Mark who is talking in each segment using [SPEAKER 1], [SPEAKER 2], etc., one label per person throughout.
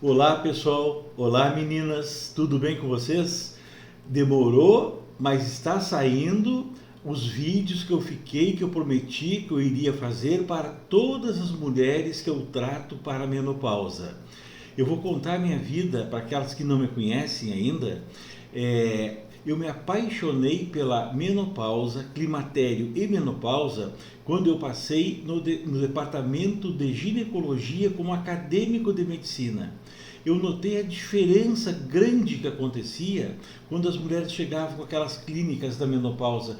[SPEAKER 1] Olá pessoal, olá meninas, tudo bem com vocês? Demorou, mas está saindo os vídeos que eu prometi que eu iria fazer para todas as mulheres que eu trato para a menopausa. Eu vou contar minha vida para aquelas que não me conhecem ainda. Eu me apaixonei pela menopausa, climatério e menopausa quando eu passei no departamento de ginecologia como acadêmico de medicina. Eu notei a diferença grande que acontecia quando as mulheres chegavam com aquelas clínicas da menopausa.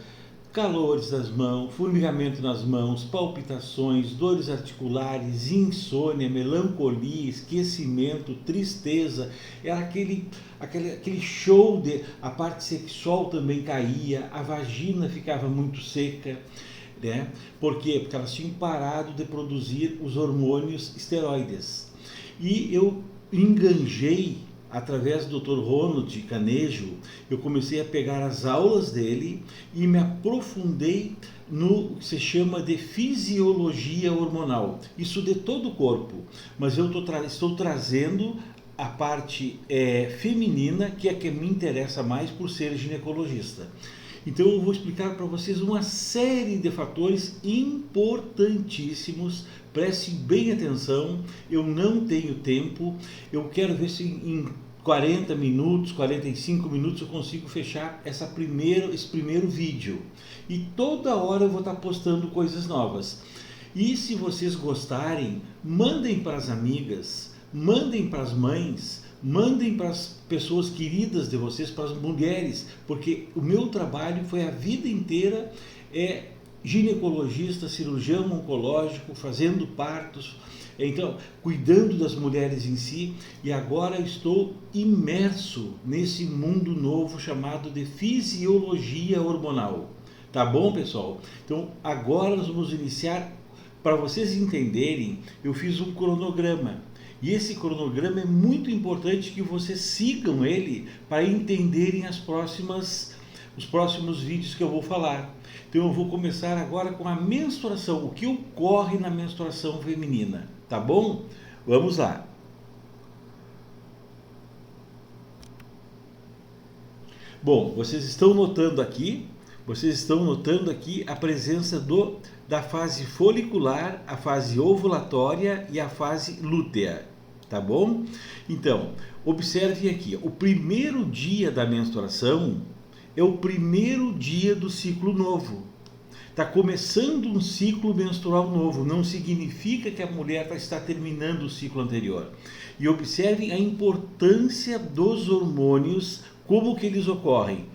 [SPEAKER 1] Calores nas mãos, formigamento nas mãos, palpitações, dores articulares, insônia, melancolia, esquecimento, tristeza. Era aquele show de... A parte sexual também caía, a vagina ficava muito seca. Né? Por quê? Porque elas tinham parado de produzir os hormônios esteroides. E eu enganjei através do Dr. Ronald Canejo. Eu comecei a pegar as aulas dele e me aprofundei no que se chama de fisiologia hormonal, isso de todo o corpo, mas eu estou trazendo a parte feminina, que é a que me interessa mais por ser ginecologista. Então eu vou explicar para vocês uma série de fatores importantíssimos. Preste bem atenção, eu não tenho tempo, eu quero ver se em 40 minutos, 45 minutos eu consigo fechar esse primeiro vídeo. E toda hora eu vou estar postando coisas novas. E se vocês gostarem, mandem para as amigas, mandem para as mães, mandem para as pessoas queridas de vocês, para as mulheres, porque o meu trabalho foi a vida inteira ginecologista, cirurgião oncológico, fazendo partos, então cuidando das mulheres em si, e agora estou imerso nesse mundo novo chamado de fisiologia hormonal. Tá bom, pessoal? Então agora nós vamos iniciar. Para vocês entenderem, eu fiz um cronograma. E esse cronograma é muito importante que vocês sigam ele para entenderem os próximos vídeos que eu vou falar. Então eu vou começar agora com a menstruação, o que ocorre na menstruação feminina, tá bom? Vamos lá. Bom, vocês estão notando aqui a presença da fase folicular, a fase ovulatória e a fase lútea, tá bom? Então, observem aqui, o primeiro dia da menstruação é o primeiro dia do ciclo novo. Está começando um ciclo menstrual novo, não significa que a mulher está terminando o ciclo anterior. E observem a importância dos hormônios, como que eles ocorrem.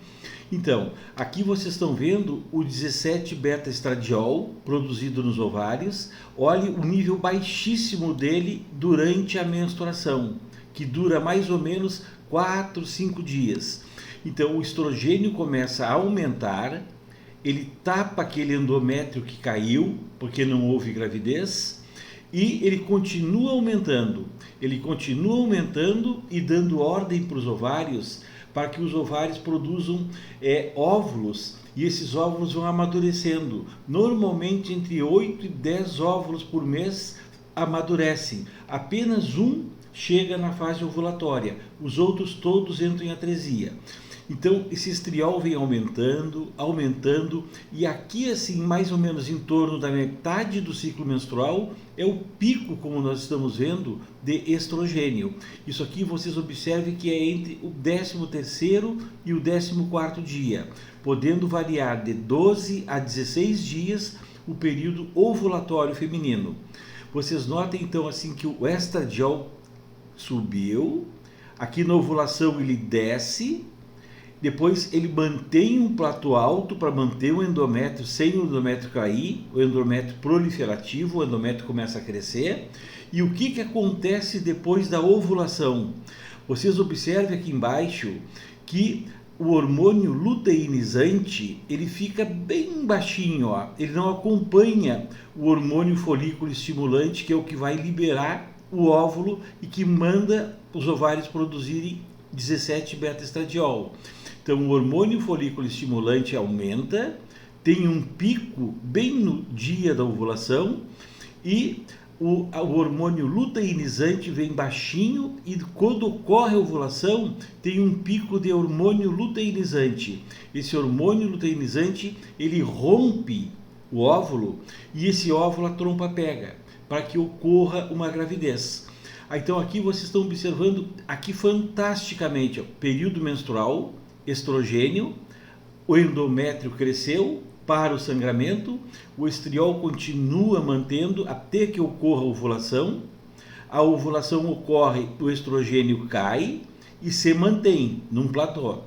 [SPEAKER 1] Então, aqui vocês estão vendo o 17-beta-estradiol produzido nos ovários. Olhe o nível baixíssimo dele durante a menstruação, que dura mais ou menos 4, 5 dias. Então o estrogênio começa a aumentar, ele tapa aquele endométrio que caiu, porque não houve gravidez, e ele continua aumentando e dando ordem para os ovários, para que os ovários produzam óvulos, e esses óvulos vão amadurecendo. Normalmente entre 8 e 10 óvulos por mês amadurecem, apenas um chega na fase ovulatória, os outros todos entram em atresia. Então esse estriol vem aumentando, e aqui assim, mais ou menos em torno da metade do ciclo menstrual, é o pico, como nós estamos vendo, de estrogênio. Isso aqui vocês observem que é entre o 13º e o 14º dia, podendo variar de 12 a 16 dias o período ovulatório feminino. Vocês notem então assim que o estradiol subiu, aqui na ovulação ele desce, depois ele mantém um platô alto para manter o endométrio sem o endométrio cair, o endométrio proliferativo, o endométrio começa a crescer. E o que acontece depois da ovulação? Vocês observem aqui embaixo que o hormônio luteinizante ele fica bem baixinho, ó. Ele não acompanha o hormônio folículo estimulante, que é o que vai liberar o óvulo e que manda os ovários produzirem 17-beta-estradiol. Então o hormônio folículo estimulante aumenta, tem um pico bem no dia da ovulação, e o hormônio luteinizante vem baixinho e quando ocorre a ovulação tem um pico de hormônio luteinizante. Esse hormônio luteinizante ele rompe o óvulo e esse óvulo a trompa pega para que ocorra uma gravidez. Então aqui vocês estão observando aqui fantasticamente, ó, período menstrual, estrogênio, o endométrio cresceu para o sangramento, o estriol continua mantendo até que ocorra a ovulação ocorre, o estrogênio cai e se mantém num platô.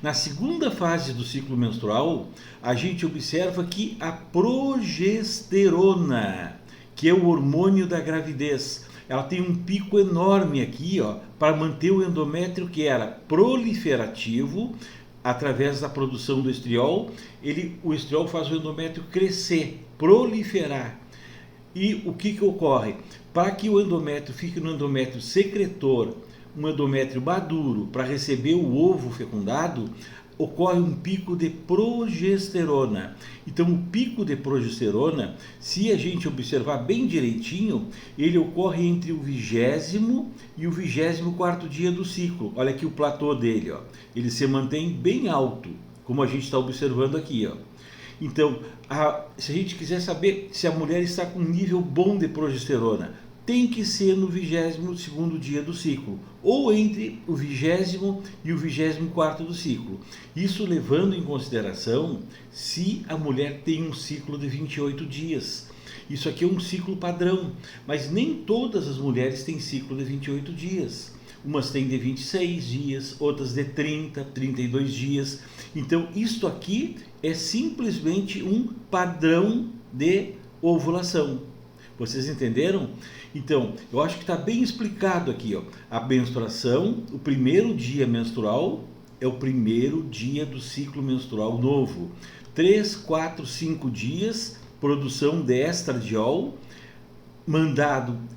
[SPEAKER 1] Na segunda fase do ciclo menstrual, a gente observa que a progesterona, que é o hormônio da gravidez, ela tem um pico enorme aqui, ó, para manter o endométrio que era proliferativo, através da produção do estriol, o estriol faz o endométrio crescer, proliferar. E o que ocorre? Para que o endométrio fique no endométrio secretor, um endométrio maduro, para receber o ovo fecundado, ocorre um pico de progesterona. Então, o pico de progesterona, se a gente observar bem direitinho, ele ocorre entre o 20º e o 24º dia do ciclo. Olha aqui o platô dele, ó. Ele se mantém bem alto, como a gente está observando aqui, ó. Então, se a gente quiser saber se a mulher está com um nível bom de progesterona, tem que ser no 22º dia do ciclo, ou entre o 20º e o 24º do ciclo. Isso levando em consideração se a mulher tem um ciclo de 28 dias. Isso aqui é um ciclo padrão, mas nem todas as mulheres têm ciclo de 28 dias. Umas têm de 26 dias, outras de 30, 32 dias. Então, isto aqui é simplesmente um padrão de ovulação. Vocês entenderam? Então, eu acho que está bem explicado aqui, ó. A menstruação, o primeiro dia menstrual é o primeiro dia do ciclo menstrual novo. 3, 4, 5 dias, produção de estradiol,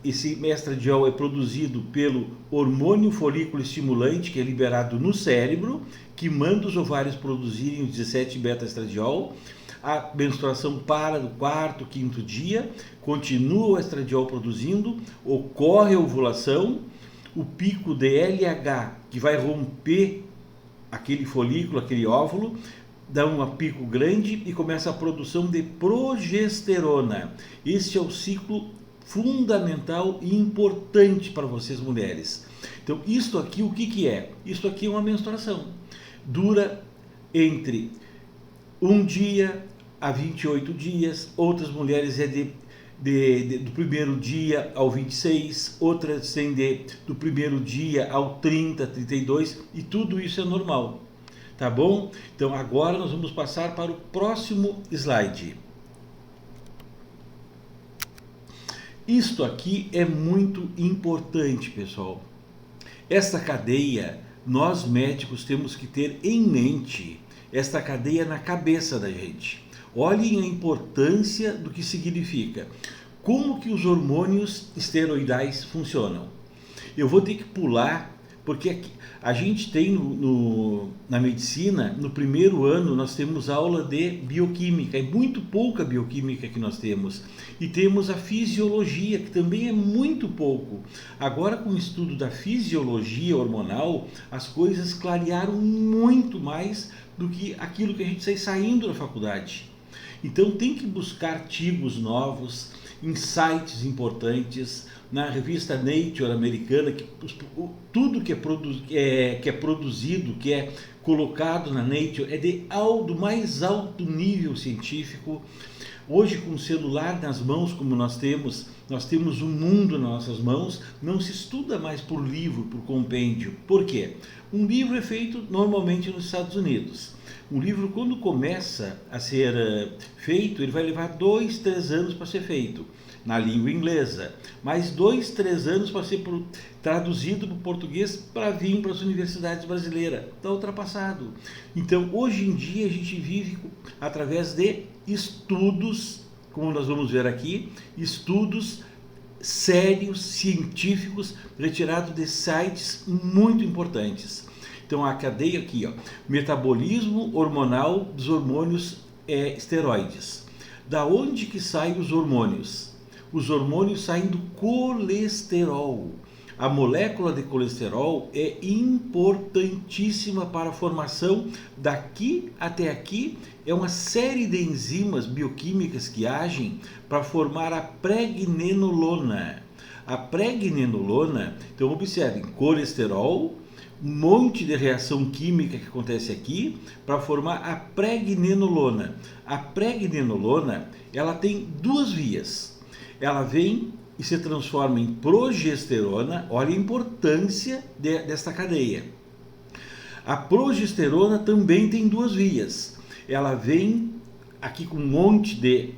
[SPEAKER 1] esse estradiol é produzido pelo hormônio folículo estimulante, que é liberado no cérebro, que manda os ovários produzirem o 17 beta-estradiol. A menstruação para no 4º, 5º dia, continua o estradiol produzindo, ocorre a ovulação, o pico de LH, que vai romper aquele folículo, aquele óvulo, dá um pico grande e começa a produção de progesterona. Esse é o ciclo fundamental e importante para vocês mulheres. Então, isto aqui, o que é? Isto aqui é uma menstruação. Dura entre um dia a 28 dias, outras mulheres é do primeiro dia ao 26, outras têm do primeiro dia ao 30, 32, e tudo isso é normal, tá bom? Então agora nós vamos passar para o próximo slide. Isto aqui é muito importante, pessoal. Esta cadeia, nós médicos temos que ter em mente esta cadeia na cabeça da gente. Olhem a importância do que significa. Como que os hormônios esteroidais funcionam? Eu vou ter que pular, porque a gente tem na medicina, no primeiro ano, nós temos aula de bioquímica, é muito pouca bioquímica que nós temos. E temos a fisiologia, que também é muito pouco. Agora, com o estudo da fisiologia hormonal, as coisas clarearam muito mais do que aquilo que a gente sai saindo da faculdade. Então tem que buscar artigos novos, insights importantes. Na revista Nature americana, tudo que é produzido, que é colocado na Nature é do mais alto nível científico. Hoje, com o celular nas mãos, como nós temos um mundo nas nossas mãos, não se estuda mais por livro, por compêndio. Por quê? Um livro é feito normalmente nos Estados Unidos. Um livro, quando começa a ser feito, ele vai levar 2, 3 anos para ser feito na língua inglesa, mais 2, 3 anos para ser traduzido para o português para vir para as universidades brasileiras. Está ultrapassado. Então, hoje em dia, a gente vive através de estudos, como nós vamos ver aqui, estudos sérios, científicos, retirados de sites muito importantes. Então, a cadeia aqui, ó, metabolismo hormonal dos hormônios esteroides. Da onde que saem os hormônios? os hormônios saem do colesterol. A molécula de colesterol é importantíssima para a formação daqui até aqui. É uma série de enzimas bioquímicas que agem para formar a pregnenolona. A pregnenolona, então observem, colesterol, um monte de reação química que acontece aqui para formar a pregnenolona. A pregnenolona, ela tem duas vias. Ela vem e se transforma em progesterona. Olha a importância desta cadeia. A progesterona também tem duas vias. Ela vem aqui com um monte de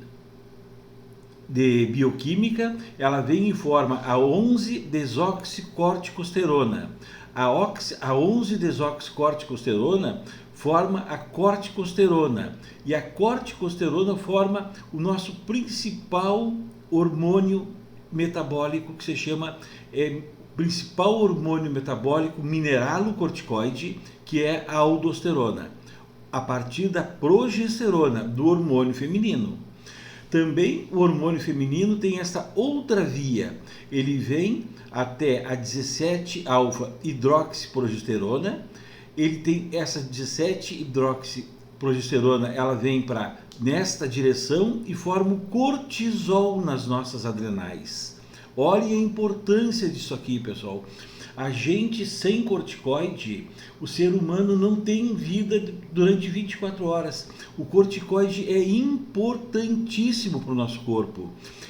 [SPEAKER 1] bioquímica, ela vem e forma a 11-desoxicorticosterona. A 11-desoxicorticosterona forma a corticosterona. E a corticosterona forma o nosso principal hormônio metabólico, que se chama principal hormônio metabólico mineralocorticoide, que é a aldosterona, a partir da progesterona, do hormônio feminino. Também o hormônio feminino tem essa outra via. Ele vem até a 17-alfa-hidroxiprogesterona. Ele tem essa 17-hidroxiprogesterona, ela vem para nesta direção e forma o cortisol nas nossas adrenais. Olhem a importância disso aqui, pessoal. A gente sem corticoide, o ser humano não tem vida durante 24 horas. O corticoide é importantíssimo para o nosso corpo.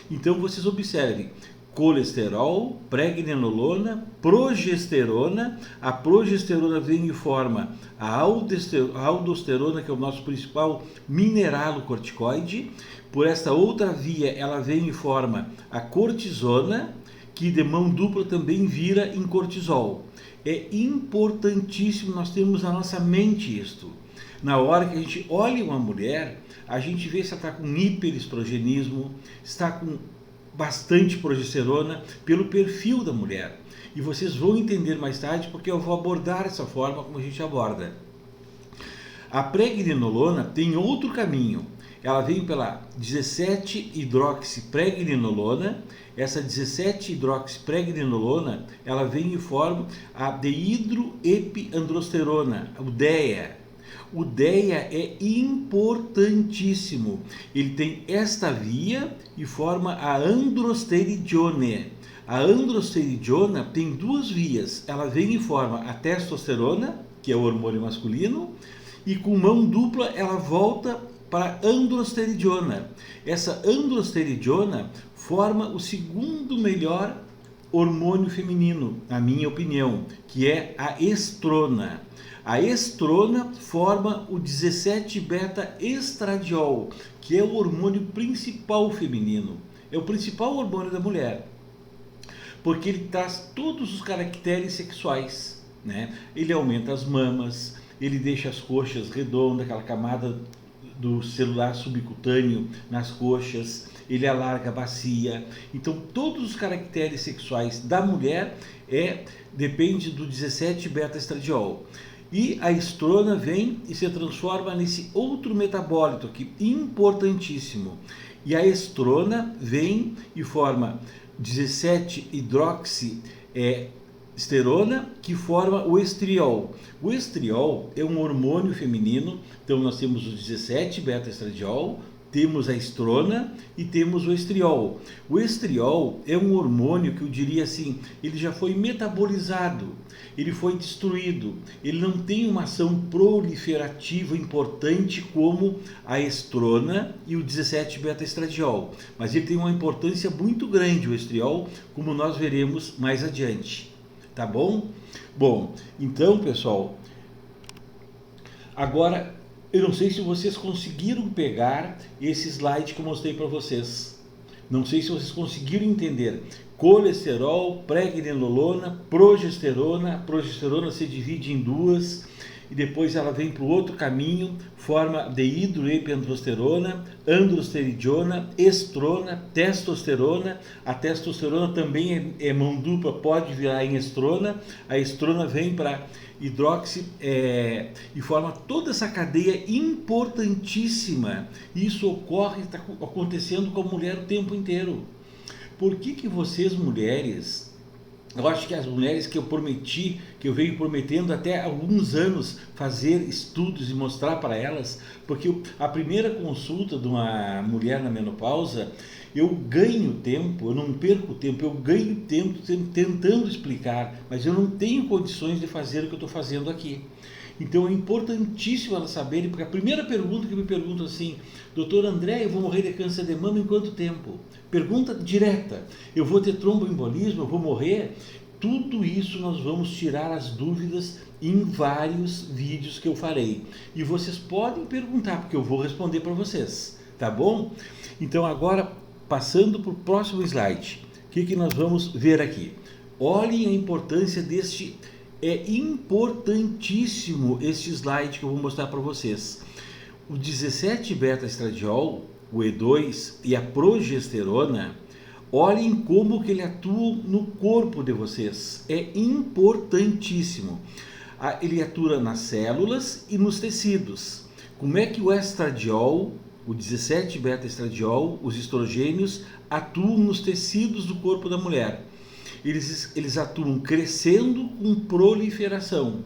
[SPEAKER 1] Então vocês observem, colesterol, pregnenolona, progesterona. A progesterona vem e forma a aldosterona, que é o nosso principal mineralocorticoide. Por esta outra via, ela vem e forma a cortisona, que de mão dupla também vira em cortisol. É importantíssimo nós termos na nossa mente isto. Na hora que a gente olha uma mulher, a gente vê se ela está com hiperestrogenismo, está com bastante progesterona, pelo perfil da mulher. E vocês vão entender mais tarde, porque eu vou abordar essa forma como a gente aborda. A pregnenolona tem outro caminho. Ela vem pela 17-hidroxipregnenolona. Essa 17-hidroxipregnenolona, ela vem e forma a dehidroepiandrosterona, o DEA. O DEA é importantíssimo. Ele tem esta via e forma a androstenedione. A androstenediona tem duas vias. Ela vem e forma a testosterona, que é o hormônio masculino, e com mão dupla ela volta para a androstenediona. Essa androstenediona forma o segundo melhor hormônio feminino, na minha opinião, que é a estrona. A estrona forma o 17-beta-estradiol, que é o hormônio principal feminino. É o principal hormônio da mulher, porque ele traz todos os caracteres sexuais, né? Ele aumenta as mamas, ele deixa as coxas redondas, aquela camada do celular subcutâneo nas coxas, ele alarga a bacia. Então todos os caracteres sexuais da mulher depende do 17-beta-estradiol. E a estrona vem e se transforma nesse outro metabólito aqui, importantíssimo. E a estrona vem e forma 17-hidroxiesterona, que forma o estriol. O estriol é um hormônio feminino, então nós temos o 17-beta-estradiol, temos a estrona e temos o estriol. O estriol é um hormônio que eu diria assim, ele já foi metabolizado, ele foi destruído, ele não tem uma ação proliferativa importante como a estrona e o 17-beta-estradiol, mas ele tem uma importância muito grande, o estriol, como nós veremos mais adiante, tá bom? Bom, então pessoal, agora eu não sei se vocês conseguiram pegar esse slide que eu mostrei para vocês. Não sei se vocês conseguiram entender. Colesterol, pregnenolona, progesterona. A progesterona se divide em duas e depois ela vem para o outro caminho, forma dehidroepiandrosterona, androstenediona, estrona, testosterona. A testosterona também é mão dupla, pode virar em estrona. A estrona vem para hidroxi e forma toda essa cadeia importantíssima. Isso ocorre, está acontecendo com a mulher o tempo inteiro. Por que vocês mulheres, eu acho que as mulheres que eu prometi, que eu venho prometendo até há alguns anos fazer estudos e mostrar para elas, porque a primeira consulta de uma mulher na menopausa, eu ganho tempo, eu não perco tempo, eu ganho tempo tentando explicar, mas eu não tenho condições de fazer o que eu estou fazendo aqui. Então é importantíssimo elas saberem, porque a primeira pergunta que me perguntam assim, doutor André, eu vou morrer de câncer de mama em quanto tempo? Pergunta direta, eu vou ter tromboembolismo, eu vou morrer? Tudo isso nós vamos tirar as dúvidas em vários vídeos que eu farei. E vocês podem perguntar, porque eu vou responder para vocês, tá bom? Então agora, passando para o próximo slide, o que nós vamos ver aqui? Olhem a importância deste... É importantíssimo este slide que eu vou mostrar para vocês. O 17-beta-estradiol, o E2 e a progesterona, olhem como que ele atua no corpo de vocês. É importantíssimo. Ele atua nas células e nos tecidos. Como é que o estradiol, o 17-beta-estradiol, os estrogênios, atuam nos tecidos do corpo da mulher? Eles atuam crescendo com proliferação.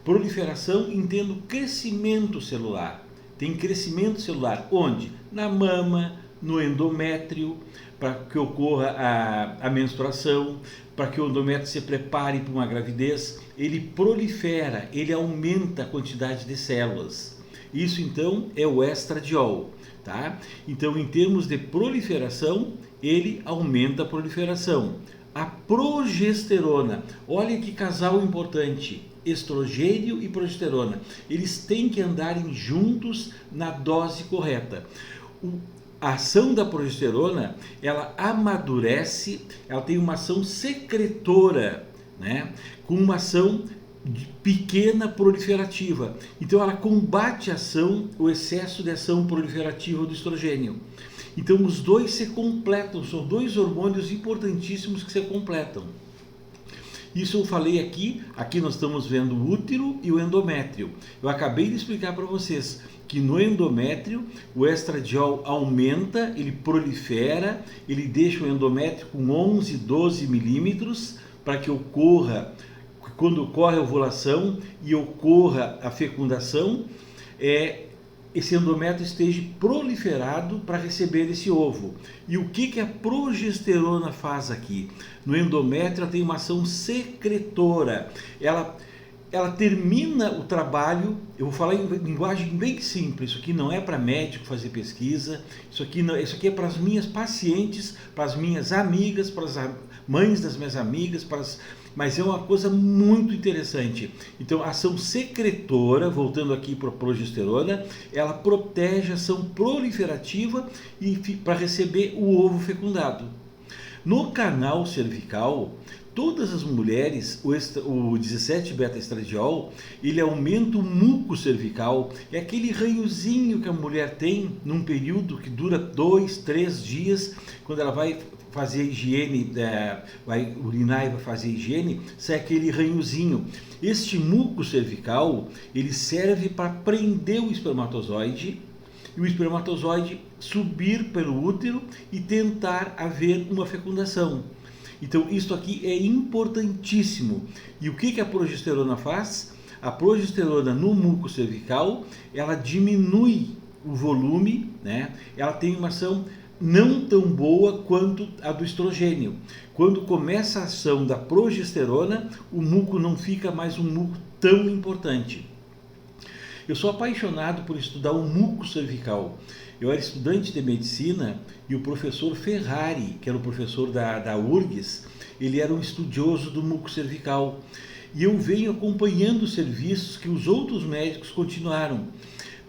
[SPEAKER 1] Proliferação, entendo crescimento celular. Tem crescimento celular onde? Na mama, no endométrio, para que ocorra a menstruação, para que o endométrio se prepare para uma gravidez. Ele prolifera, ele aumenta a quantidade de células. Isso então é o estradiol. Tá? Então, em termos de proliferação, ele aumenta a proliferação. A progesterona, olha que casal importante, estrogênio e progesterona, eles têm que andarem juntos na dose correta. A ação da progesterona, ela amadurece, ela tem uma ação secretora, né? Com uma ação pequena proliferativa. Então ela combate a ação, o excesso de ação proliferativa do estrogênio. Então os dois se completam, são dois hormônios importantíssimos que se completam. Isso eu falei aqui nós estamos vendo o útero e o endométrio. Eu acabei de explicar para vocês que no endométrio o estradiol aumenta, ele prolifera, ele deixa o endométrio com 11, 12 milímetros para que ocorra, quando ocorre a ovulação e ocorra a fecundação, esse endométrio esteja proliferado para receber esse ovo. E o que a progesterona faz aqui? No endométrio ela tem uma ação secretora. Ela termina o trabalho, eu vou falar em linguagem bem simples, isso aqui não é para médico fazer pesquisa, isso aqui é para as minhas pacientes, para as minhas amigas, para as mães das minhas amigas, mas é uma coisa muito interessante. Então, a ação secretora, voltando aqui para a progesterona, ela protege a ação proliferativa e para receber o ovo fecundado. No canal cervical, todas as mulheres, o 17-beta-estradiol, ele aumenta o muco cervical, é aquele ranhozinho que a mulher tem num período que dura 2, 3 dias, quando ela vai fazer a higiene, vai urinar e vai fazer a higiene, sai aquele ranhozinho. Este muco cervical, ele serve para prender o espermatozoide, e o espermatozoide subir pelo útero e tentar haver uma fecundação. Então, isso aqui é importantíssimo. E o que a progesterona faz? A progesterona no muco cervical, ela diminui o volume, né? Ela tem uma ação não tão boa quanto a do estrogênio. Quando começa a ação da progesterona, o muco não fica mais um muco tão importante. Eu sou apaixonado por estudar o muco cervical. Eu era estudante de medicina e o professor Ferrari, que era o professor da URGS, ele era um estudioso do muco cervical. E eu venho acompanhando os serviços que os outros médicos continuaram.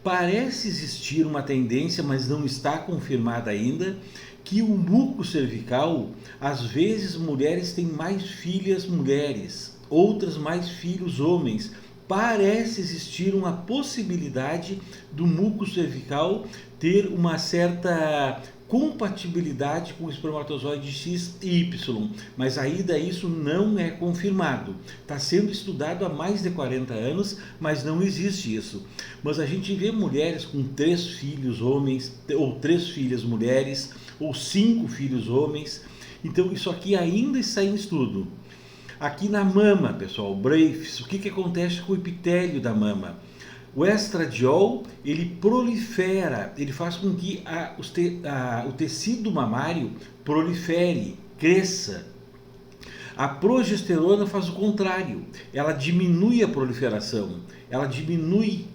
[SPEAKER 1] Parece existir uma tendência, mas não está confirmada ainda, que o muco cervical, às vezes mulheres têm mais filhas mulheres, outras mais filhos homens. Parece existir uma possibilidade do muco cervical ter uma certa compatibilidade com o espermatozoide X e Y, mas ainda isso não é confirmado. Está sendo estudado há mais de 40 anos, mas não existe isso. Mas a gente vê mulheres com 3 filhos homens, ou 3 filhas mulheres, ou 5 filhos homens, Então isso aqui ainda está em estudo. Aqui na mama, pessoal, Briefs, o que acontece com o epitélio da mama? O estradiol, ele prolifera, ele faz com que o tecido mamário prolifere, cresça. A progesterona faz o contrário, ela diminui a proliferação, ela diminui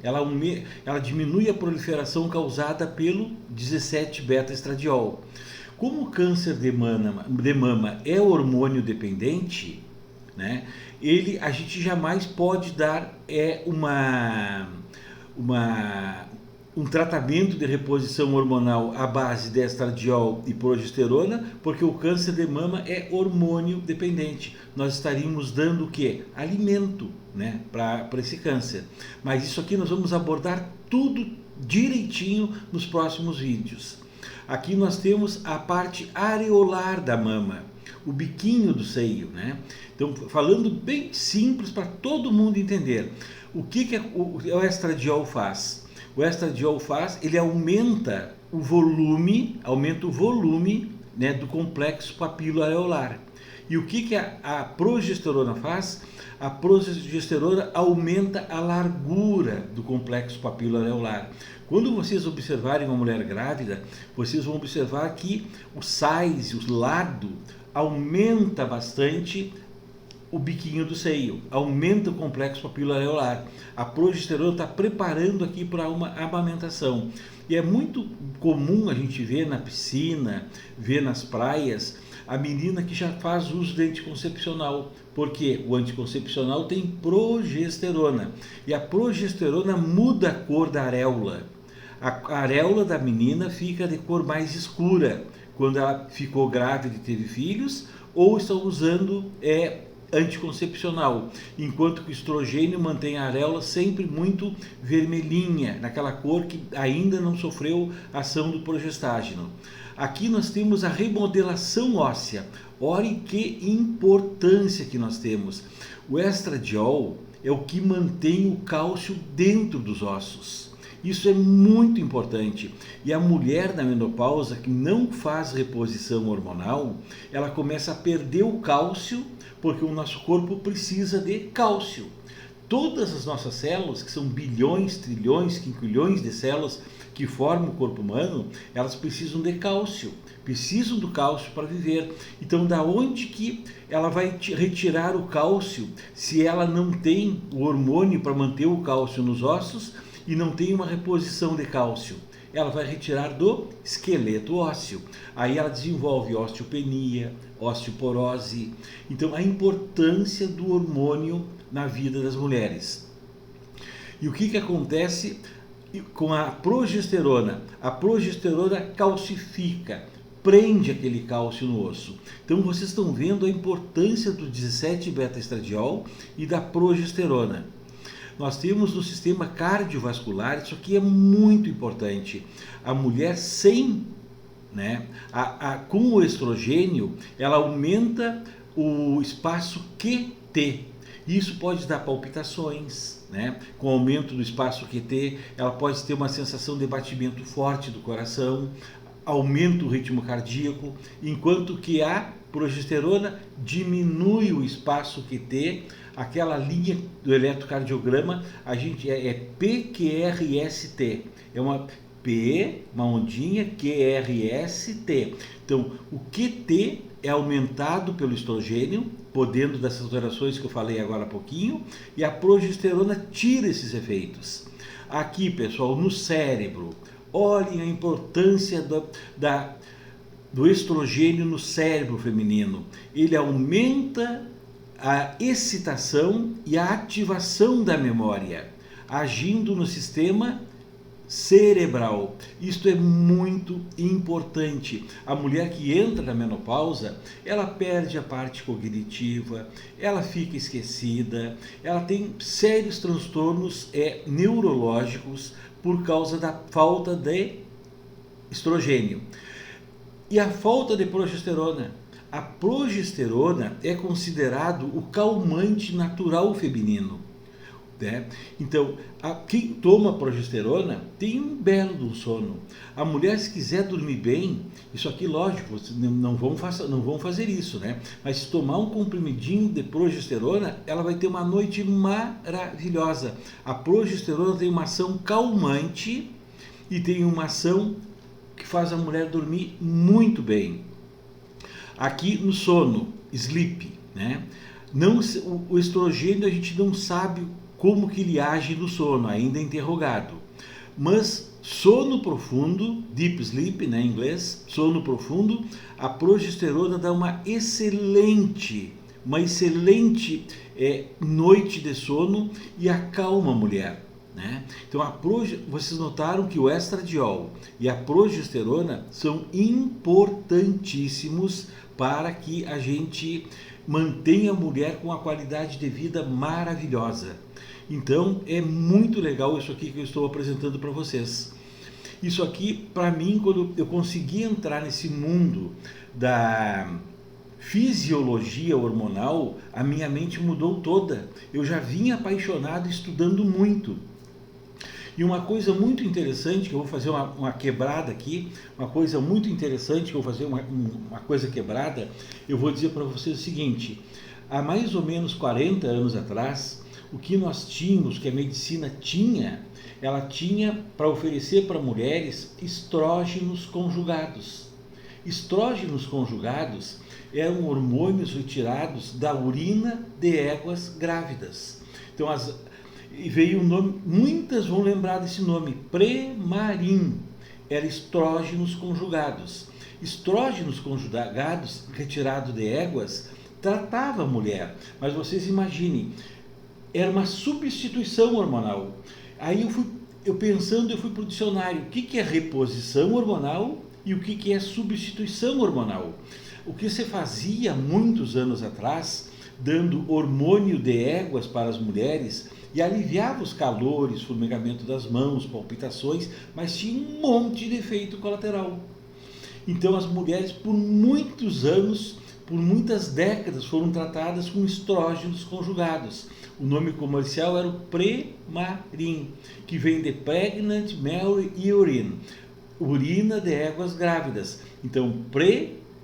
[SPEAKER 1] a proliferação causada pelo 17-beta-estradiol. Como o câncer de mama é hormônio dependente, né, a gente jamais pode dar um tratamento de reposição hormonal à base de estradiol e progesterona, porque o câncer de mama é hormônio dependente. Nós estaríamos dando o quê? Alimento, né, para esse câncer. Mas isso aqui nós vamos abordar tudo direitinho nos próximos vídeos. Aqui nós temos a parte areolar da mama, o biquinho do seio, né? Então, falando bem simples para todo mundo entender, o que o estradiol faz? O estradiol ele aumenta o volume, né, do complexo papilo-areolar. E o que a progesterona faz? A progesterona aumenta a largura do complexo papilo-areolar. Quando vocês observarem uma mulher grávida, vocês vão observar que o size, o lado, aumenta bastante o biquinho do seio, aumenta o complexo papilo-areolar. A progesterona está preparando aqui para uma amamentação. E é muito comum a gente ver na piscina, ver nas praias, a menina que já faz uso de anticoncepcional, porque o anticoncepcional tem progesterona, e a progesterona muda a cor da areola. A areola da menina fica de cor mais escura, quando ela ficou grávida e teve filhos, ou está usando anticoncepcional, enquanto que o estrogênio mantém a areola sempre muito vermelhinha, naquela cor que ainda não sofreu ação do progestágeno. Aqui nós temos a remodelação óssea. Olhem que importância que nós temos. O estradiol é o que mantém o cálcio dentro dos ossos. Isso é muito importante. E a mulher na menopausa que não faz reposição hormonal, ela começa a perder o cálcio, porque o nosso corpo precisa de cálcio. Todas as nossas células, que são bilhões, trilhões, quinquilhões de células que formam o corpo humano, elas precisam de cálcio, precisam do cálcio para viver. Então, da onde que ela vai retirar o cálcio se ela não tem o hormônio para manter o cálcio nos ossos e não tem uma reposição de cálcio? Ela vai retirar do esqueleto ósseo. Aí ela desenvolve osteopenia, osteoporose. Então, a importância do hormônio na vida das mulheres. E o que acontece com a progesterona? A progesterona calcifica, prende aquele cálcio no osso. Então, vocês estão vendo a importância do 17-beta-estradiol e da progesterona. Nós temos no sistema cardiovascular, isso aqui é muito importante. A mulher sem, né, com o estrogênio, ela aumenta o espaço QT. Isso pode dar palpitações, né? Com o aumento do espaço QT, ela pode ter uma sensação de batimento forte do coração, aumenta o ritmo cardíaco, enquanto que a progesterona diminui o espaço QT. Aquela linha do eletrocardiograma, a gente é PQRST, é uma ondinha QRST. Então, o QT é aumentado pelo estrogênio, podendo dessas alterações que eu falei agora há pouquinho, e a progesterona tira esses efeitos. Aqui, pessoal, no cérebro, olhem a importância do estrogênio no cérebro feminino. Ele aumenta a excitação e a ativação da memória, agindo no sistema cerebral. Isto é muito importante. A mulher que entra na menopausa, ela perde a parte cognitiva, ela fica esquecida, ela tem sérios transtornos neurológicos por causa da falta de estrogênio. E a falta de progesterona. A progesterona é considerado o calmante natural feminino. né? Então, quem toma progesterona tem um belo do sono. A mulher, se quiser dormir bem, isso aqui, lógico, não vão fazer isso, né? Mas se tomar um comprimidinho de progesterona, ela vai ter uma noite maravilhosa. A progesterona tem uma ação calmante e tem uma ação que faz a mulher dormir muito bem. Aqui no sono, sleep, né? Não, o estrogênio a gente não sabe como que ele age no sono, ainda é interrogado. Mas sono profundo, deep sleep, né, em inglês, sono profundo, a progesterona dá uma excelente noite de sono e acalma a mulher, né? Então vocês notaram que o estradiol e a progesterona são importantíssimos para que a gente mantenha a mulher com uma qualidade de vida maravilhosa. Então é muito legal isso aqui que eu estou apresentando para vocês. Isso aqui, para mim, quando eu consegui entrar nesse mundo da fisiologia hormonal, a minha mente mudou toda. Eu já vinha apaixonado, estudando muito. E uma coisa muito interessante, que eu vou fazer uma quebrada aqui, uma coisa muito interessante, que eu vou fazer uma coisa quebrada, eu vou dizer para vocês o seguinte: há mais ou menos 40 anos atrás, o que nós tínhamos, que a medicina tinha, ela tinha para oferecer para mulheres estrógenos conjugados. Estrógenos conjugados eram hormônios retirados da urina de éguas grávidas. Então, e veio um nome, muitas vão lembrar desse nome, Premarin, era estrógenos conjugados. Estrógenos conjugados, retirado de éguas, tratava a mulher, mas vocês imaginem, era uma substituição hormonal. Aí eu fui para o dicionário, o que é reposição hormonal e o que é substituição hormonal. O que se fazia muitos anos atrás, dando hormônio de éguas para as mulheres, e aliviava os calores, formigamento das mãos, palpitações, mas tinha um monte de efeito colateral. Então as mulheres, por muitos anos, por muitas décadas, foram tratadas com estrógenos conjugados. O nome comercial era o Premarin, que vem de Pregnant Male Urine, urina de éguas grávidas. Então,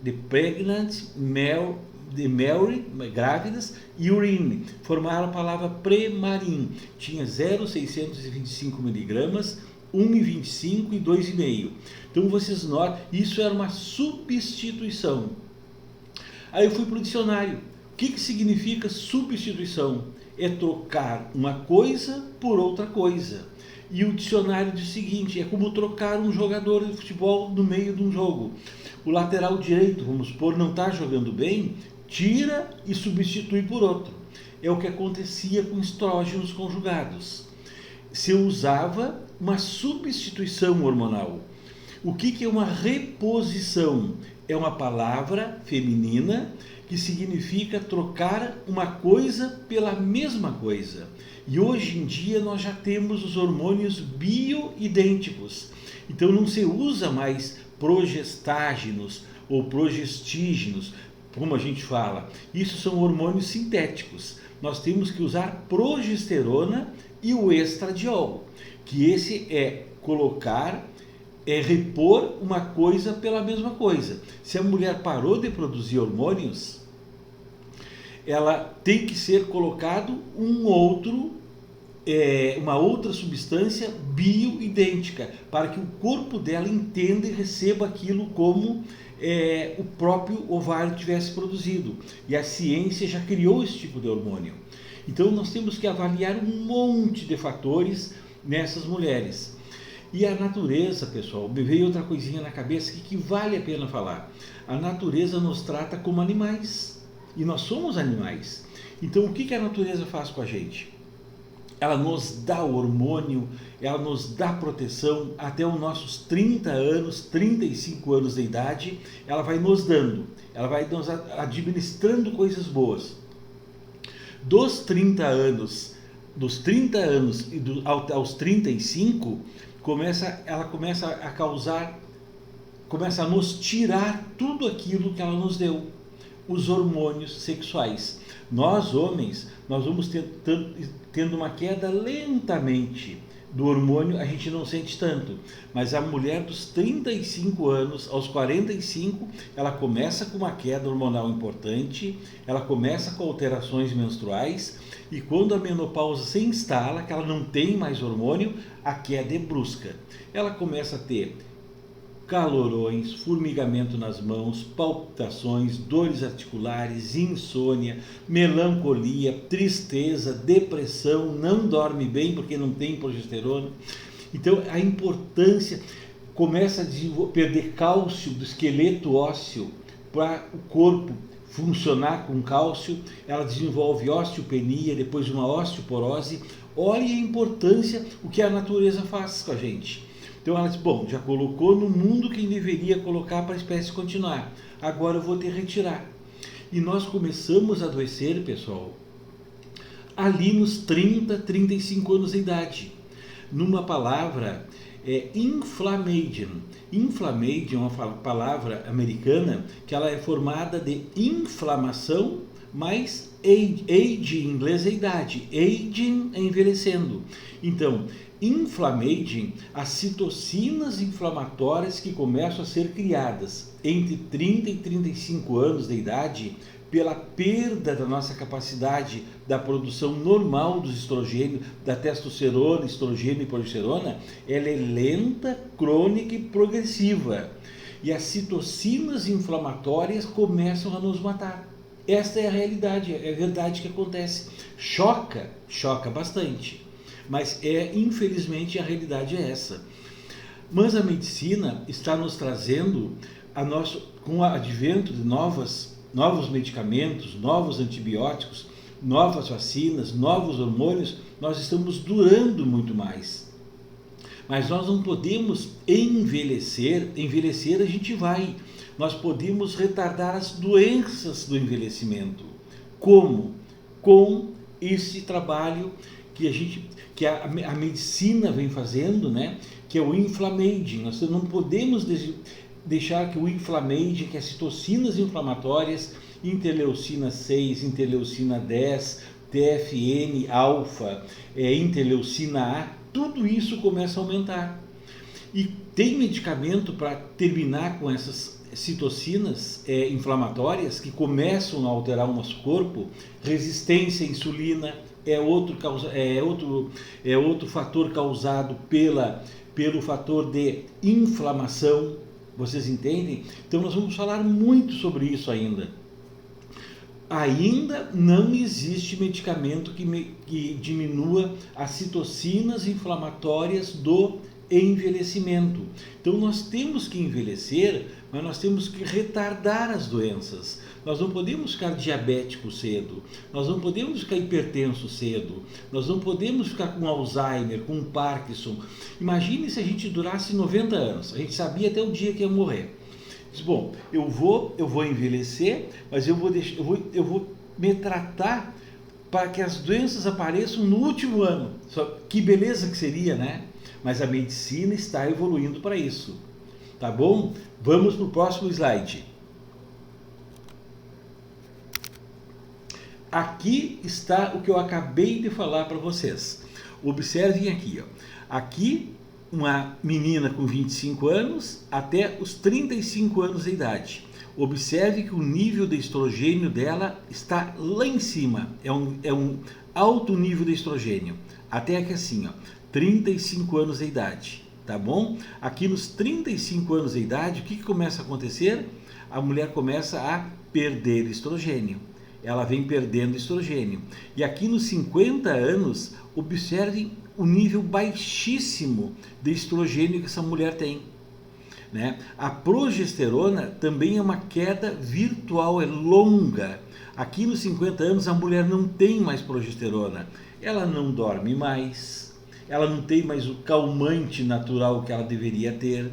[SPEAKER 1] de Pregnant Male de Mary, grávidas, e urine, formaram a palavra Premarin. Tinha 0,625 miligramas, 1,25 e 2,5. Então vocês notam, isso era uma substituição. Aí eu fui para o dicionário. O que significa substituição? É trocar uma coisa por outra coisa. E o dicionário diz o seguinte: é como trocar um jogador de futebol no meio de um jogo. O lateral direito, vamos supor, não está jogando bem, tira e substitui por outro. É o que acontecia com estrógenos conjugados. Se usava uma substituição hormonal. O que é uma reposição? É uma palavra feminina que significa trocar uma coisa pela mesma coisa. E hoje em dia nós já temos os hormônios bioidênticos. Então não se usa mais progestágenos ou progestígenos, como a gente fala. Isso são hormônios sintéticos. Nós temos que usar progesterona e o estradiol, que esse é repor uma coisa pela mesma coisa. Se a mulher parou de produzir hormônios, ela tem que ser colocado uma outra substância bioidêntica, para que o corpo dela entenda e receba aquilo como o próprio ovário tivesse produzido. E a ciência já criou esse tipo de hormônio. Então nós temos que avaliar um monte de fatores nessas mulheres. E a natureza, pessoal, me veio outra coisinha na cabeça que vale a pena falar. A natureza nos trata como animais. E nós somos animais. Então o que a natureza faz com a gente? Ela nos dá o hormônio, ela nos dá proteção até os nossos 30 anos, 35 anos de idade, ela vai nos dando, ela vai nos administrando coisas boas. Dos 30 anos e aos 35, ela começa a nos tirar tudo aquilo que ela nos deu. os hormônios sexuais. Nós, homens, nós vamos tendo uma queda lentamente do hormônio, a gente não sente tanto, mas a mulher dos 35 anos aos 45, ela começa com uma queda hormonal importante, ela começa com alterações menstruais, e quando a menopausa se instala, que ela não tem mais hormônio, a queda é brusca. Ela começa a ter calorões, formigamento nas mãos, palpitações, dores articulares, insônia, melancolia, tristeza, depressão, não dorme bem porque não tem progesterona. Então a importância, começa a perder cálcio do esqueleto ósseo para o corpo funcionar com cálcio, ela desenvolve osteopenia, depois uma osteoporose. Olha a importância, o que a natureza faz com a gente. Então ela diz, bom, já colocou no mundo quem deveria colocar para a espécie continuar, agora eu vou ter que retirar. E nós começamos a adoecer, pessoal, ali nos 30, 35 anos de idade. Numa palavra, inflammation. Inflammation é uma palavra americana que ela é formada de inflamação mais age, em inglês é idade, aging é envelhecendo. Então, inflammation, as citocinas inflamatórias que começam a ser criadas entre 30 e 35 anos de idade, pela perda da nossa capacidade da produção normal dos estrogênios, da testosterona, estrogênio e progesterona, ela é lenta, crônica e progressiva. E as citocinas inflamatórias começam a nos matar. Esta é a realidade, é a verdade que acontece. Choca bastante. Mas infelizmente a realidade é essa. Mas a medicina está nos trazendo, com o advento de novos medicamentos, novos antibióticos, novas vacinas, novos hormônios, nós estamos durando muito mais. Mas nós não podemos envelhecer a gente vai. Nós podemos retardar as doenças do envelhecimento. Como? Com esse trabalho que a medicina vem fazendo, né? Que é o inflammation. Nós não podemos deixar que o inflammation, que as citocinas inflamatórias, interleucina 6, interleucina 10, TFN, alfa, interleucina A, tudo isso começa a aumentar. E tem medicamento para terminar com essas citocinas inflamatórias que começam a alterar o nosso corpo. Resistência à insulina é outro fator causado pelo fator de inflamação. Vocês entendem? Então nós vamos falar muito sobre isso ainda. Ainda não existe medicamento que diminua as citocinas inflamatórias do envelhecimento. Então nós temos que envelhecer, mas nós temos que retardar as doenças. Nós não podemos ficar diabéticos cedo, nós não podemos ficar hipertensos cedo, nós não podemos ficar com Alzheimer, com Parkinson. Imagine se a gente durasse 90 anos, a gente sabia até o dia que ia morrer. Diz, bom, eu vou envelhecer, mas eu vou me tratar para que as doenças apareçam no último ano. Que beleza que seria, né? Mas a medicina está evoluindo para isso. Tá bom? Vamos para o próximo slide. Aqui está o que eu acabei de falar para vocês. Observem aqui, ó. Aqui uma menina com 25 anos até os 35 anos de idade. Observe que o nível de estrogênio dela está lá em cima. É um alto nível de estrogênio. Até aqui assim, ó, 35 anos de idade. Tá bom? Aqui nos 35 anos de idade, o que começa a acontecer? A mulher começa a perder estrogênio. Ela vem perdendo estrogênio. E aqui nos 50 anos, observem o nível baixíssimo de estrogênio que essa mulher tem. Né? A progesterona também é uma queda virtual, é longa. Aqui nos 50 anos a mulher não tem mais progesterona. Ela não dorme mais, ela não tem mais o calmante natural que ela deveria ter.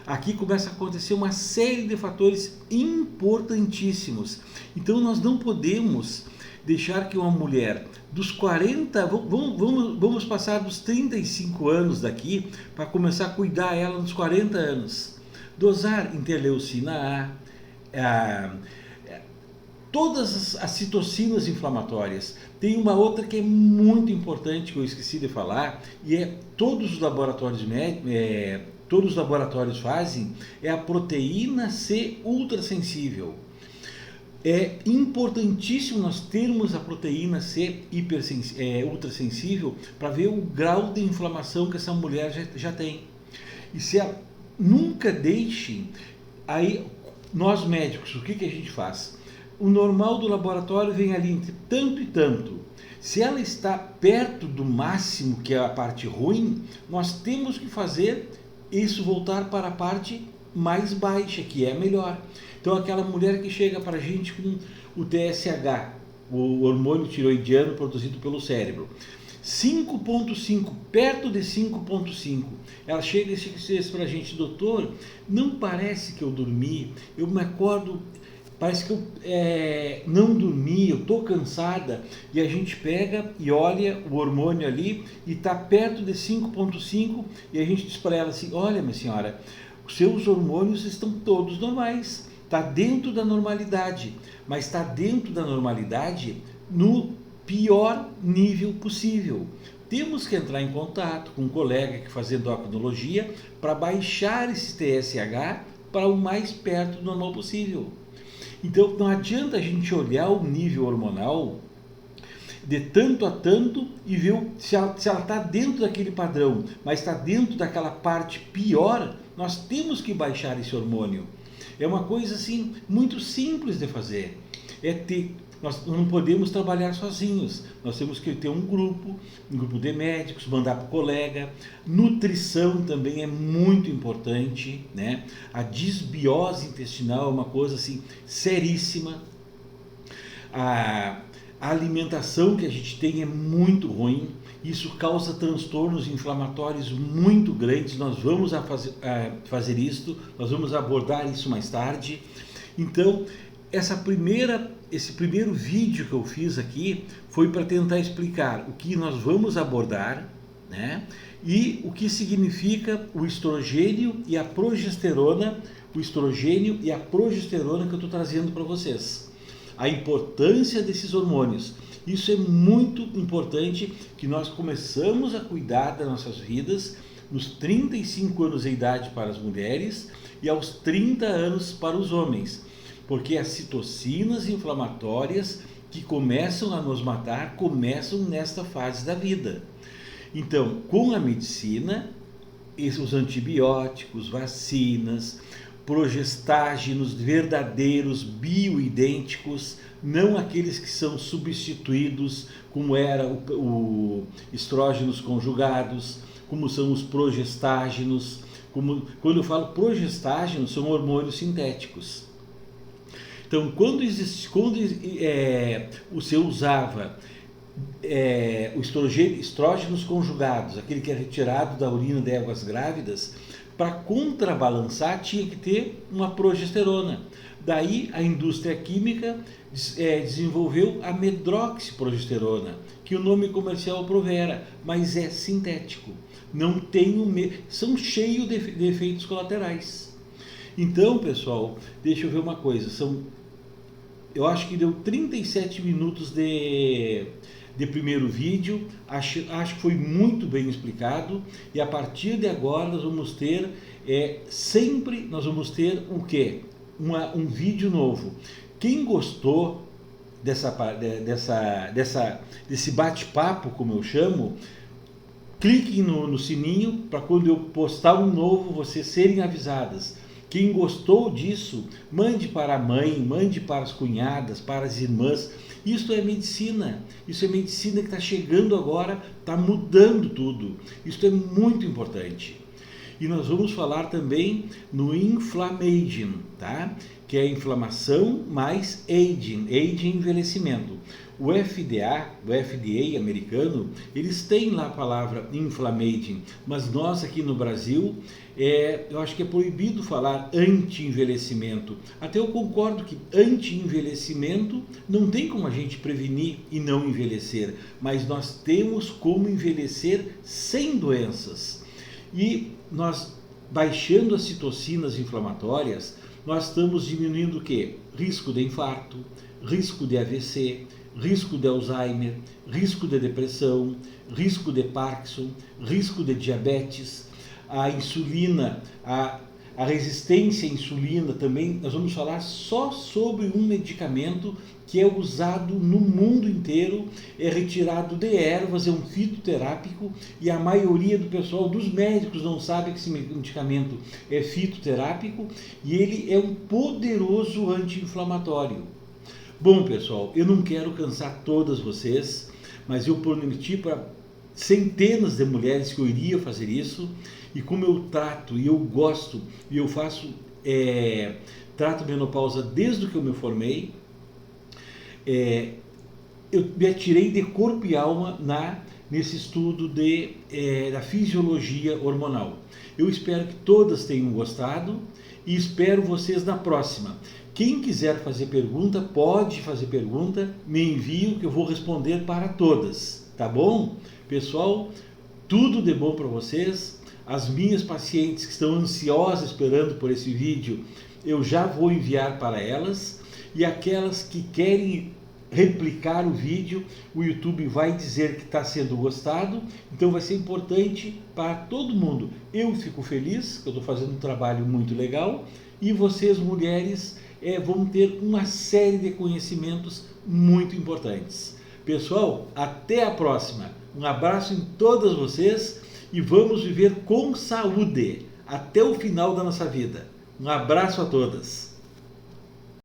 [SPEAKER 1] Aqui começa a acontecer uma série de fatores importantíssimos. Então nós não podemos deixar que uma mulher dos 40, vamos passar dos 35 anos daqui para começar a cuidar ela nos 40 anos. Dosar interleucina A, todas as citocinas inflamatórias. Tem uma outra que é muito importante que eu esqueci de falar, e todos os laboratórios fazem, é a proteína C ultrassensível. É importantíssimo nós termos a proteína C ultrassensível para ver o grau de inflamação que essa mulher já tem. E se ela nunca deixe, aí nós médicos, o que a gente faz? O normal do laboratório vem ali entre tanto e tanto. Se ela está perto do máximo, que é a parte ruim, nós temos que fazer isso voltar para a parte mais baixa, que é melhor. Então aquela mulher que chega para a gente com o TSH, o hormônio tiroidiano produzido pelo cérebro, 5.5, perto de 5.5, ela chega e diz para a gente: doutor, não parece que eu dormi, eu me acordo, parece que eu não dormi, eu estou cansada. E a gente pega e olha o hormônio ali e está perto de 5.5, e a gente diz para ela assim: olha, minha senhora, os seus hormônios estão todos normais, está dentro da normalidade, mas está dentro da normalidade no pior nível possível. Temos que entrar em contato com um colega que faz endocrinologia para baixar esse TSH para o mais perto do normal possível. Então não adianta a gente olhar o nível hormonal de tanto a tanto e ver se ela está dentro daquele padrão, mas está dentro daquela parte pior. Nós temos que baixar esse hormônio. É uma coisa assim muito simples de fazer. Nós não podemos trabalhar sozinhos, nós temos que ter um grupo de médicos, mandar para o colega. Nutrição também é muito importante, né? A disbiose intestinal é uma coisa assim seríssima. A alimentação que a gente tem é muito ruim, isso causa transtornos inflamatórios muito grandes. Nós vamos fazer isso, nós vamos abordar isso mais tarde. Então, esse primeiro vídeo que eu fiz aqui foi para tentar explicar o que nós vamos abordar, né? E o que significa o estrogênio e a progesterona, que eu estou trazendo para vocês. A importância desses hormônios. Isso é muito importante, que nós começamos a cuidar das nossas vidas nos 35 anos de idade para as mulheres e aos 30 anos para os homens. Porque as citocinas inflamatórias que começam a nos matar começam nesta fase da vida. Então, com a medicina, os antibióticos, vacinas, progestágenos verdadeiros, bioidênticos, não aqueles que são substituídos, como era o estrógenos conjugados, como são os progestágenos. Quando eu falo progestágenos, são hormônios sintéticos. Então, quando você usava estrógenos conjugados, aquele que é retirado da urina de éguas grávidas, para contrabalançar tinha que ter uma progesterona. Daí a indústria química desenvolveu a medroxiprogesterona, que o nome comercial é Provera, mas é sintético. Não tem são cheios de efeitos colaterais. Então, pessoal, deixa eu ver uma coisa. Eu acho que deu 37 minutos de primeiro vídeo. Acho que foi muito bem explicado. E a partir de agora nós vamos ter o quê? Um vídeo novo. Quem gostou desse bate-papo, como eu chamo, cliquem no sininho para quando eu postar um novo vocês serem avisadas. Quem gostou disso, mande para a mãe, mande para as cunhadas, para as irmãs. Isso é medicina que está chegando agora, está mudando tudo. Isso é muito importante. E nós vamos falar também no Inflammaging, tá? Que é inflamação mais aging envelhecimento. O FDA americano, eles têm lá a palavra inflammaging, mas nós aqui no Brasil, eu acho que é proibido falar anti-envelhecimento. Até eu concordo que anti-envelhecimento não tem como a gente prevenir e não envelhecer, mas nós temos como envelhecer sem doenças. E nós, baixando as citocinas inflamatórias, nós estamos diminuindo o quê? Risco de infarto, risco de AVC, risco de Alzheimer, risco de depressão, risco de Parkinson, risco de diabetes, a insulina, a resistência à insulina também. Nós vamos falar só sobre um medicamento que é usado no mundo inteiro, é retirado de ervas, é um fitoterápico, e a maioria do pessoal, dos médicos, não sabe que esse medicamento é fitoterápico, e ele é um poderoso anti-inflamatório. Bom, pessoal, eu não quero cansar todas vocês, mas eu prometi para centenas de mulheres que eu iria fazer isso, e como eu trato, e eu gosto, e eu faço, trato menopausa desde que eu me formei, eu me atirei de corpo e alma nesse estudo da fisiologia hormonal. Eu espero que todas tenham gostado e espero vocês na próxima. Quem quiser fazer pergunta, pode fazer pergunta, me envie que eu vou responder para todas, tá bom? Pessoal, tudo de bom para vocês. As minhas pacientes que estão ansiosas esperando por esse vídeo, eu já vou enviar para elas, e aquelas que querem replicar o vídeo, o YouTube vai dizer que está sendo gostado, então vai ser importante para todo mundo. Eu fico feliz que eu estou fazendo um trabalho muito legal, e vocês, mulheres, vão ter uma série de conhecimentos muito importantes. Pessoal, até a próxima. Um abraço em todas vocês e vamos viver com saúde até o final da nossa vida. Um abraço a todas.